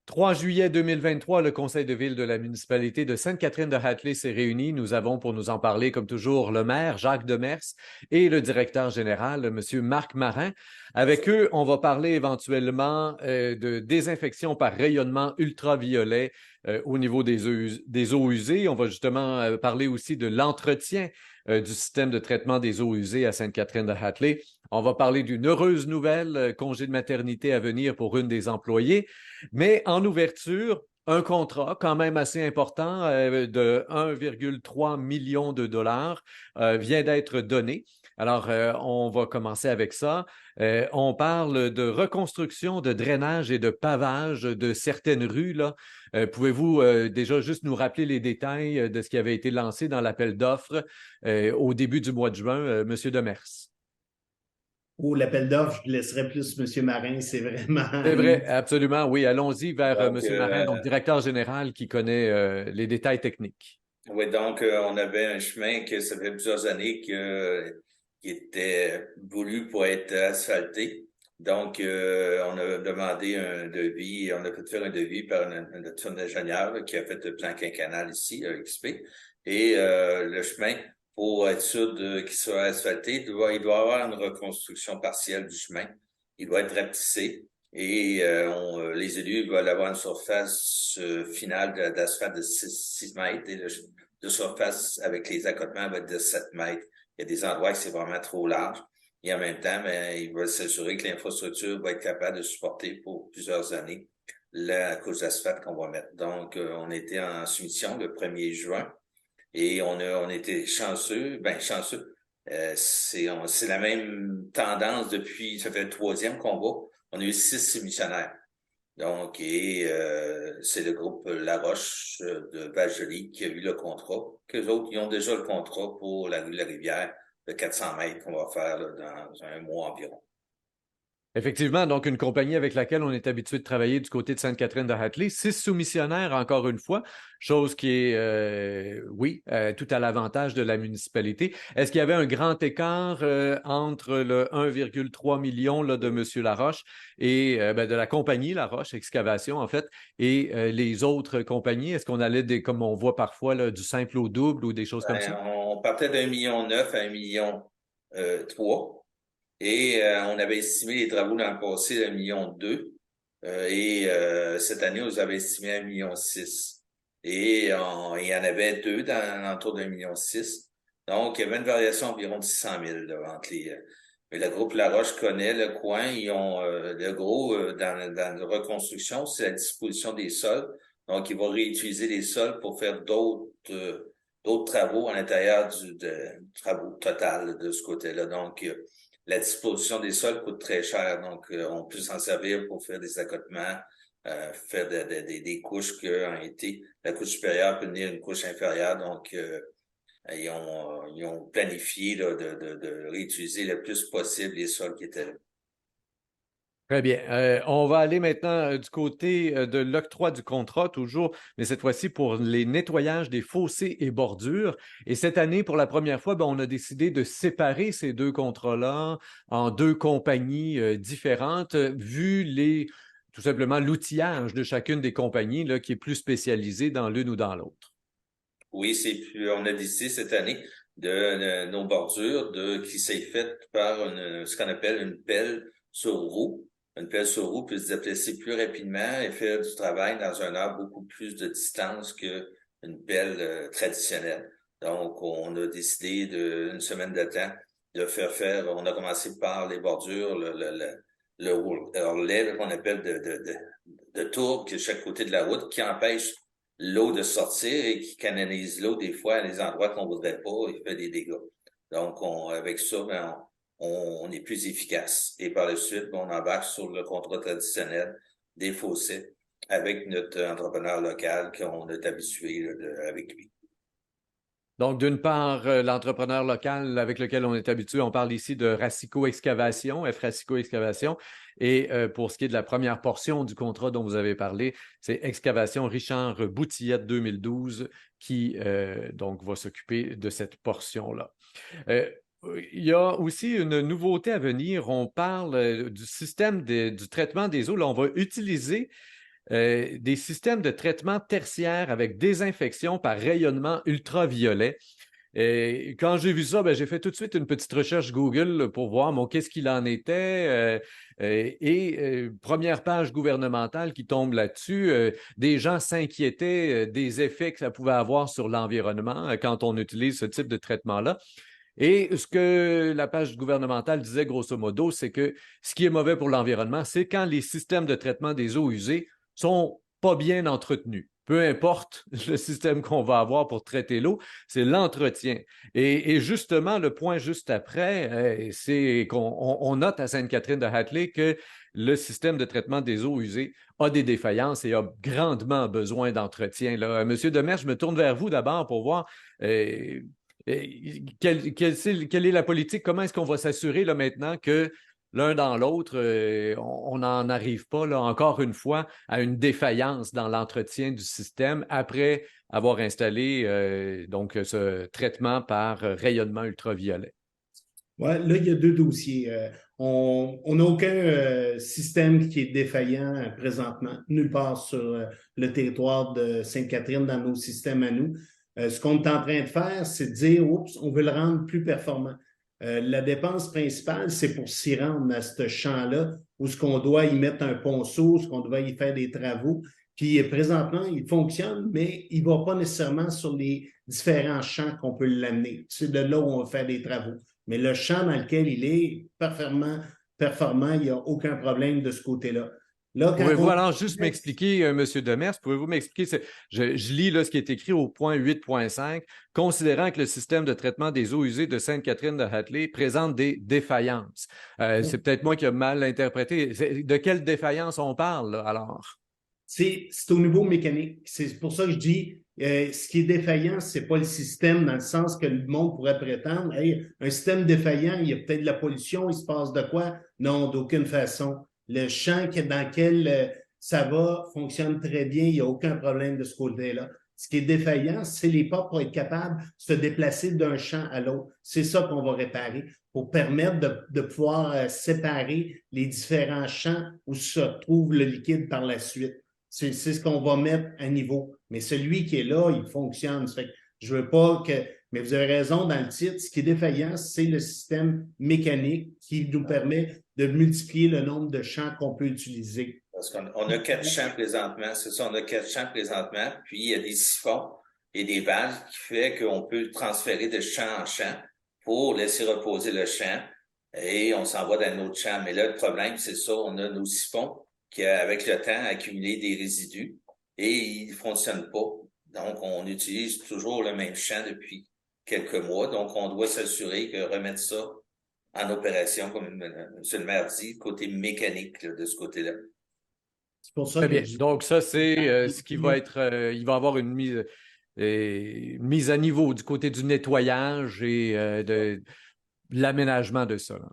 3 juillet 2023, le conseil de ville de la municipalité de Sainte-Catherine-de-Hatley s'est réuni. Nous avons pour nous en parler, comme toujours, le maire Jacques Demers et le directeur général, M. Marc Marin. Avec eux, on va parler éventuellement de désinfection par rayonnement ultraviolet au niveau des eaux usées. On va justement parler aussi de l'entretien du système de traitement des eaux usées à Sainte-Catherine-de-Hatley. On va parler d'une heureuse nouvelle, congé de maternité à venir pour une des employées. Mais en ouverture, un contrat quand même assez important de 1,3 million de dollars vient d'être donné. Alors, on va commencer avec ça. On parle de reconstruction, de drainage et de pavage de certaines rues, là. Pouvez-vous déjà juste nous rappeler les détails de ce qui avait été lancé dans l'appel d'offres au début du mois de juin, Monsieur Demers? Oh, l'appel d'offres, je laisserais plus M. Marin, c'est vraiment C'est vrai, lui. absolument, oui. Allons-y vers Donc, M. Marin, donc directeur général qui connaît les détails techniques. oui, donc on avait un chemin que ça fait plusieurs années qui était voulu pour être asphalté. Donc, on a demandé un devis, on a fait faire un devis par notre ingénieur là, qui a fait le plan quinquennal ici, XP. Et le chemin, pour être sûr qu'il soit asphalté, il doit avoir une reconstruction partielle du chemin. Il doit être rapetissé. Et les élus veulent avoir une surface finale d'asphalte de 6 mètres et de surface avec les accotements va être de 7 mètres. Il y a des endroits que c'est vraiment trop large. Et en même temps, ils veulent s'assurer que l'infrastructure va être capable de supporter pour plusieurs années la couche d'asphalte qu'on va mettre. Donc, on était en soumission le 1er juin et on était chanceux. Chanceux. C'est la même tendance depuis, ça fait le 3e combat. On a eu 6 soumissionnaires. Donc, c'est le groupe La Roche de Val-Joli qui a eu le contrat. Qu'eux autres, ils ont déjà le contrat pour la rue de la Rivière de 400 mètres qu'on va faire là, dans un mois environ. Effectivement, donc une compagnie avec laquelle on est habitué de travailler du côté de Sainte-Catherine-de-Hatley. 6 soumissionnaires, encore une fois, chose qui est, oui, tout à l'avantage de la municipalité. Est-ce qu'il y avait un grand écart entre le 1,3 million là, de M. Laroche et de la compagnie Laroche Excavation, en fait, et les autres compagnies? Est-ce qu'on allait, comme on voit parfois, là, du simple au double ou des choses comme ça? On partait d'1,9 million à 1,3 million. Et on avait estimé les travaux dans le passé à 1,2 million. Cette année, on les avait estimés à 1,6 million. Et il y en avait deux dans l'entour d'1,6 million. Donc, il y avait une variation environ de 600 000 là, entre les... mais le groupe La Roche connaît le coin. Ils ont le gros dans la reconstruction, c'est la disposition des sols. Donc, ils vont réutiliser les sols pour faire d'autres travaux à l'intérieur du travaux total de ce côté-là. Donc, la disposition des sols coûte très cher, donc on peut s'en servir pour faire des accotements, faire des couches qui ont été, la couche supérieure peut venir une couche inférieure, donc ils ont planifié là, de réutiliser le plus possible les sols qui étaient là. Très bien. On va aller maintenant du côté de l'octroi du contrat, toujours, mais cette fois-ci pour les nettoyages des fossés et bordures. Et cette année, pour la première fois, on a décidé de séparer ces deux contrats-là en deux compagnies différentes, vu tout simplement l'outillage de chacune des compagnies là, qui est plus spécialisé dans l'une ou dans l'autre. Oui, on a décidé cette année de nos bordures qui s'est faite par ce qu'on appelle une pelle sur roue. Une pelle sur roue peut se déplacer plus rapidement et faire du travail dans un aire beaucoup plus de distance qu'une pelle traditionnelle. Donc, on a décidé une semaine de temps de faire, on a commencé par les bordures, le relais qu'on appelle de tourbe qui est de chaque côté de la route qui empêche l'eau de sortir et qui canalise l'eau des fois à des endroits qu'on voudrait pas et fait des dégâts. Donc, avec ça, on est plus efficace. Et par la suite, on embarque sur le contrat traditionnel des fossés avec notre entrepreneur local qu'on est habitué avec lui. Donc, d'une part, l'entrepreneur local avec lequel on est habitué, on parle ici de Racicot Excavation, F Racicot Excavation. Et pour ce qui est de la première portion du contrat dont vous avez parlé, c'est Excavation Richard Boutillette 2012 qui donc va s'occuper de cette portion-là. Il y a aussi une nouveauté à venir. On parle du système du traitement des eaux. Là, on va utiliser des systèmes de traitement tertiaire avec désinfection par rayonnement ultraviolet. Et quand j'ai vu ça, ben, j'ai fait tout de suite une petite recherche Google pour voir qu'est-ce qu'il en était. Première page gouvernementale qui tombe là-dessus, des gens s'inquiétaient des effets que ça pouvait avoir sur l'environnement quand on utilise ce type de traitement-là. Et ce que la page gouvernementale disait grosso modo, c'est que ce qui est mauvais pour l'environnement, c'est quand les systèmes de traitement des eaux usées sont pas bien entretenus. Peu importe le système qu'on va avoir pour traiter l'eau, c'est l'entretien. Et justement, le point juste après, c'est qu'on note à Sainte-Catherine-de-Hatley que le système de traitement des eaux usées a des défaillances et a grandement besoin d'entretien. Là. Monsieur Demers, je me tourne vers vous d'abord pour voir quelle est la politique, comment est-ce qu'on va s'assurer là, maintenant que l'un dans l'autre, on n'en arrive pas, là, encore une fois, à une défaillance dans l'entretien du système après avoir installé donc ce traitement par rayonnement ultraviolet. Ouais, là, il y a deux dossiers. On n'a aucun système qui est défaillant présentement, nulle part sur le territoire de Sainte-Catherine dans nos systèmes à nous. Ce qu'on est en train de faire, c'est de dire, oups, on veut le rendre plus performant. La dépense principale, c'est pour s'y rendre à ce champ-là, où ce qu'on doit y mettre un ponceau, ce qu'on doit y faire des travaux. Puis présentement, il fonctionne, mais il ne va pas nécessairement sur les différents champs qu'on peut l'amener. C'est de là où on va faire des travaux. Mais le champ dans lequel il est performant, il n'y a aucun problème de ce côté-là. Là, pouvez-vous alors juste m'expliquer, M. Demers, pouvez-vous m'expliquer, je lis là ce qui est écrit au point 8.5, considérant que le système de traitement des eaux usées de Sainte-Catherine-de-Hatley présente des défaillances. C'est peut-être moi qui ai mal interprété. De quelle défaillance on parle, là, alors? C'est au niveau mécanique. C'est pour ça que je dis, ce qui est défaillant, c'est pas le système dans le sens que le monde pourrait prétendre, hey, un système défaillant, il y a peut-être de la pollution, il se passe de quoi? Non, d'aucune façon. Le champ dans lequel ça va fonctionne très bien, il n'y a aucun problème de ce côté-là. Ce qui est défaillant, c'est les portes pour être capables de se déplacer d'un champ à l'autre. C'est ça qu'on va réparer pour permettre de pouvoir séparer les différents champs où se trouve le liquide par la suite. C'est ce qu'on va mettre à niveau. Mais celui qui est là, il fonctionne. Ça fait que je veux pas que... Mais vous avez raison dans le titre, ce qui est défaillant, c'est le système mécanique qui nous permet de multiplier le nombre de champs qu'on peut utiliser. Parce qu'on a 4 champs présentement, c'est ça, on a 4 champs présentement, puis il y a des siphons et des valves qui fait qu'on peut transférer de champ en champ pour laisser reposer le champ et on s'en va dans un autre champ. Mais là, le problème, c'est ça, on a nos siphons qui, avec le temps, accumulé des résidus et ils ne fonctionnent pas. Donc, on utilise toujours le même champ depuis quelques mois. Donc, on doit s'assurer que remettre ça en opération, comme M. le maire dit, côté mécanique là, de ce côté-là. C'est pour ça Très que bien. Donc, ça, c'est ce qui va être... il va y avoir une mise à niveau du côté du nettoyage et de l'aménagement de ça. Là.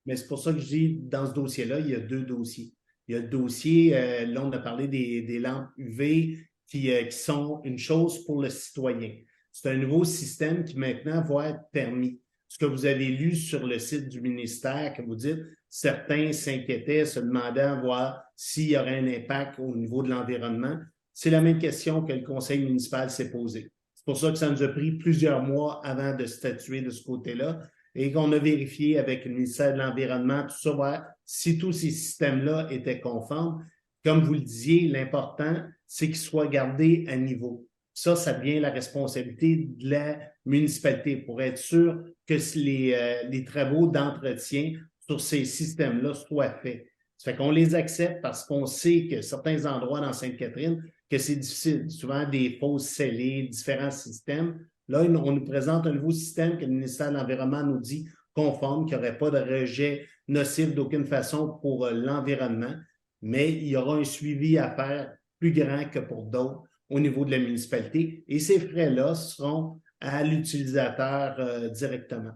Mais c'est pour ça que je dis, dans ce dossier-là, il y a deux dossiers. Il y a le dossier, là, on a parlé des lampes UV qui sont une chose pour le citoyen. C'est un nouveau système qui maintenant va être permis. Ce que vous avez lu sur le site du ministère, que vous dites, certains s'inquiétaient, se demandaient à voir s'il y aurait un impact au niveau de l'environnement. C'est la même question que le conseil municipal s'est posée. C'est pour ça que ça nous a pris plusieurs mois avant de statuer de ce côté-là et qu'on a vérifié avec le ministère de l'Environnement, tout ça, voir si tous ces systèmes-là étaient conformes. Comme vous le disiez, l'important, c'est qu'ils soient gardés à niveau. Ça devient la responsabilité de la municipalité pour être sûr que les travaux d'entretien sur ces systèmes-là soient faits. Ça fait qu'on les accepte parce qu'on sait que certains endroits dans Sainte-Catherine, que c'est difficile, souvent des fosses scellées, différents systèmes. Là, on nous présente un nouveau système que le ministère de l'Environnement nous dit conforme, qu'il n'y aurait pas de rejet nocif d'aucune façon pour l'environnement, mais il y aura un suivi à faire plus grand que pour d'autres au niveau de la municipalité et ces frais-là seront à l'utilisateur directement.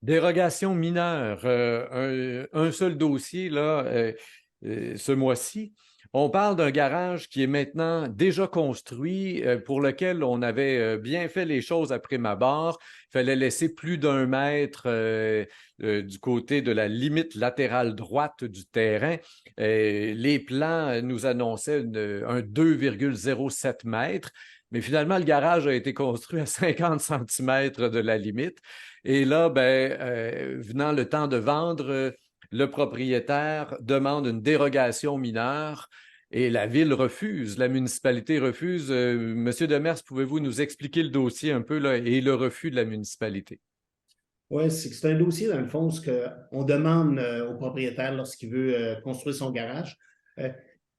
Dérogation mineure, un seul dossier là, ce mois-ci. On parle d'un garage qui est maintenant déjà construit, pour lequel on avait bien fait les choses à prime abord. Il fallait laisser plus d'1 mètre du côté de la limite latérale droite du terrain. Les plans nous annonçaient un 2,07 mètres. Mais finalement, le garage a été construit à 50 centimètres de la limite. Et là, venant le temps de vendre, le propriétaire demande une dérogation mineure et la ville refuse, la municipalité refuse. Monsieur Demers, pouvez-vous nous expliquer le dossier un peu là, et le refus de la municipalité? Oui, c'est un dossier, dans le fond, ce qu'on demande au propriétaire lorsqu'il veut construire son garage.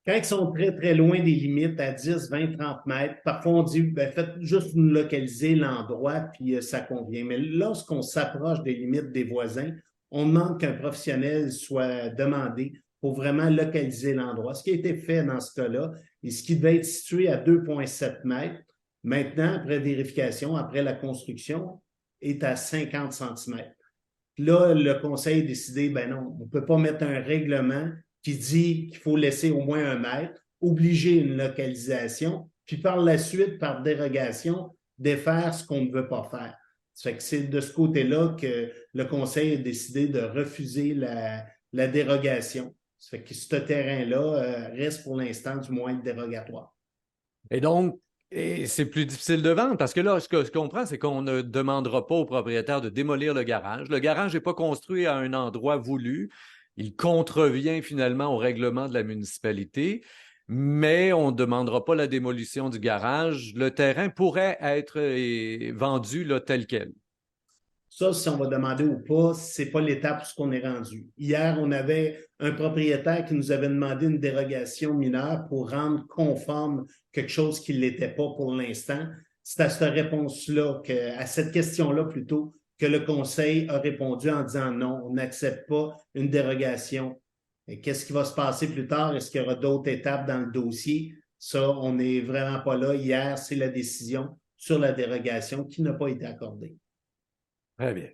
Quand ils sont très, très loin des limites, à 10, 20, 30 mètres, parfois on dit, faites juste nous localiser l'endroit, puis ça convient. Mais lorsqu'on s'approche des limites des voisins, on demande qu'un professionnel soit demandé pour vraiment localiser l'endroit. Ce qui a été fait dans ce cas-là, et ce qui devait être situé à 2,7 mètres, maintenant, après vérification, après la construction, est à 50 centimètres. Là, le conseil a décidé, non, on ne peut pas mettre un règlement qui dit qu'il faut laisser au moins 1 mètre, obliger une localisation, puis par la suite, par dérogation, défaire ce qu'on ne veut pas faire. Ça fait que c'est de ce côté-là que le conseil a décidé de refuser la dérogation. Ça fait que ce terrain-là reste pour l'instant du moins dérogatoire. Et donc, c'est plus difficile de vendre parce que là, ce qu'on comprend, c'est qu'on ne demandera pas au propriétaire de démolir le garage. Le garage n'est pas construit à un endroit voulu. Il contrevient finalement au règlement de la municipalité, mais on ne demandera pas la démolition du garage. Le terrain pourrait être vendu là, tel quel. Ça, si on va demander ou pas, ce n'est pas l'étape où ce qu'on est rendu. Hier, on avait un propriétaire qui nous avait demandé une dérogation mineure pour rendre conforme quelque chose qui ne l'était pas pour l'instant. C'est à cette réponse-là, à cette question-là plutôt, que le conseil a répondu en disant non, on n'accepte pas une dérogation. Qu'est-ce qui va se passer plus tard? Est-ce qu'il y aura d'autres étapes dans le dossier? Ça, on n'est vraiment pas là. Hier, c'est la décision sur la dérogation qui n'a pas été accordée. Très bien.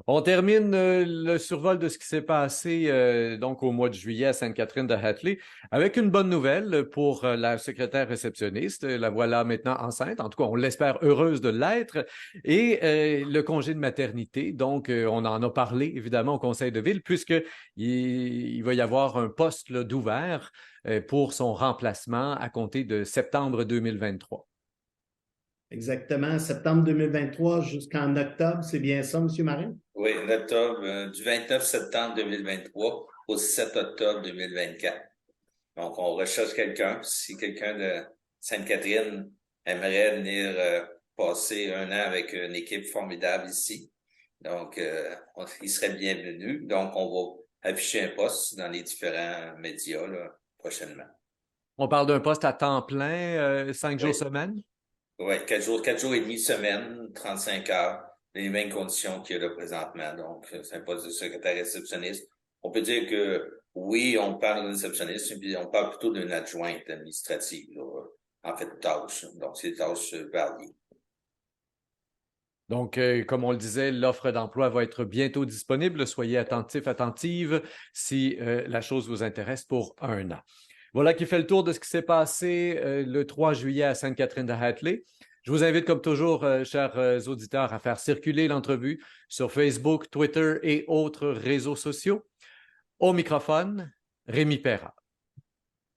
On termine le survol de ce qui s'est passé donc au mois de juillet à Sainte-Catherine de Hatley avec une bonne nouvelle pour la secrétaire réceptionniste. La voilà maintenant enceinte, en tout cas on l'espère heureuse de l'être, et le congé de maternité. Donc on en a parlé évidemment au conseil de ville puisqu'il va y avoir un poste d'ouvert pour son remplacement à compter de septembre 2023. Exactement, septembre 2023 jusqu'en octobre, c'est bien ça, M. Marin? Oui, en octobre, du 29 septembre 2023 au 7 octobre 2024. Donc, on recherche quelqu'un. Si quelqu'un de Sainte-Catherine aimerait venir passer 1 an avec une équipe formidable ici, donc il serait bienvenu. Donc, on va afficher un poste dans les différents médias là, prochainement. On parle d'un poste à temps plein, 5 jours semaine? Oui, 4 jours et demi semaine, 35 heures, les mêmes conditions qu'il y a là présentement. Donc, c'est un poste de secrétaire réceptionniste. On peut dire que oui, on parle d'un réceptionniste, mais on parle plutôt d'une adjointe administrative, là, en fait, tâches. Donc, c'est des tâches variées. Donc, comme on le disait, l'offre d'emploi va être bientôt disponible. Soyez attentifs, attentives si la chose vous intéresse pour 1 an. Voilà qui fait le tour de ce qui s'est passé le 3 juillet à Sainte-Catherine de Hatley. Je vous invite, comme toujours, chers auditeurs, à faire circuler l'entrevue sur Facebook, Twitter et autres réseaux sociaux. Au microphone, Rémi Perra.